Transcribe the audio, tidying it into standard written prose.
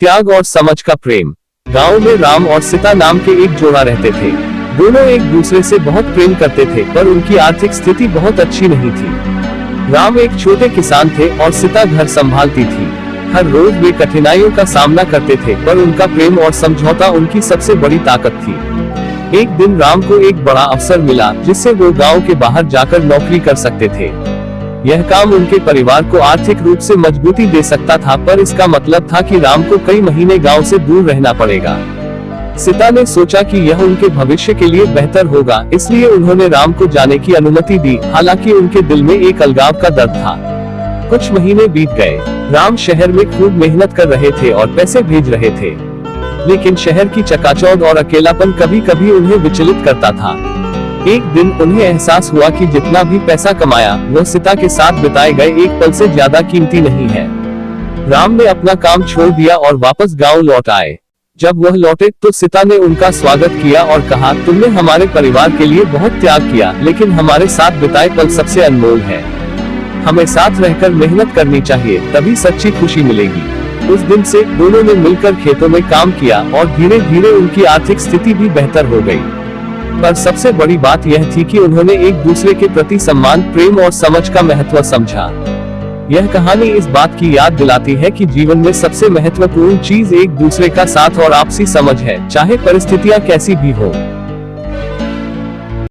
त्याग और समझ का प्रेम। गांव में राम और सीता नाम के एक जोड़ा रहते थे। दोनों एक दूसरे से बहुत प्रेम करते थे, पर उनकी आर्थिक स्थिति बहुत अच्छी नहीं थी। राम एक छोटे किसान थे और सीता घर संभालती थी। हर रोज वे कठिनाइयों का सामना करते थे, पर उनका प्रेम और समझौता उनकी सबसे बड़ी ताकत थी। एक दिन राम को एक बड़ा अवसर मिला, जिससे वो गांव के बाहर जाकर नौकरी कर सकते थे। यह काम उनके परिवार को आर्थिक रूप से मजबूती दे सकता था, पर इसका मतलब था कि राम को कई महीने गांव से दूर रहना पड़ेगा। सीता ने सोचा कि यह उनके भविष्य के लिए बेहतर होगा, इसलिए उन्होंने राम को जाने की अनुमति दी। हालांकि उनके दिल में एक अलगाव का दर्द था। कुछ महीने बीत गए। राम शहर में खूब मेहनत कर रहे थे और पैसे भेज रहे थे, लेकिन शहर की चकाचौंध और अकेलापन कभी कभी उन्हें विचलित करता था। एक दिन उन्हें एहसास हुआ कि जितना भी पैसा कमाया, वह सीता के साथ बिताए गए एक पल से ज्यादा कीमती नहीं है। राम ने अपना काम छोड़ दिया और वापस गांव लौट आए। जब वह लौटे तो सीता ने उनका स्वागत किया और कहा, तुमने हमारे परिवार के लिए बहुत त्याग किया, लेकिन हमारे साथ बिताए पल सबसे अनमोल है। हमें साथ रहकर मेहनत करनी चाहिए, तभी सच्ची खुशी मिलेगी। उस दिन से दोनों ने मिलकर खेतों में काम किया और धीरे धीरे उनकी आर्थिक स्थिति भी बेहतर हो गई। पर सबसे बड़ी बात यह थी कि उन्होंने एक दूसरे के प्रति सम्मान, प्रेम और समझ का महत्व समझा। यह कहानी इस बात की याद दिलाती है कि जीवन में सबसे महत्वपूर्ण चीज एक दूसरे का साथ और आपसी समझ है, चाहे परिस्थितियां कैसी भी हो।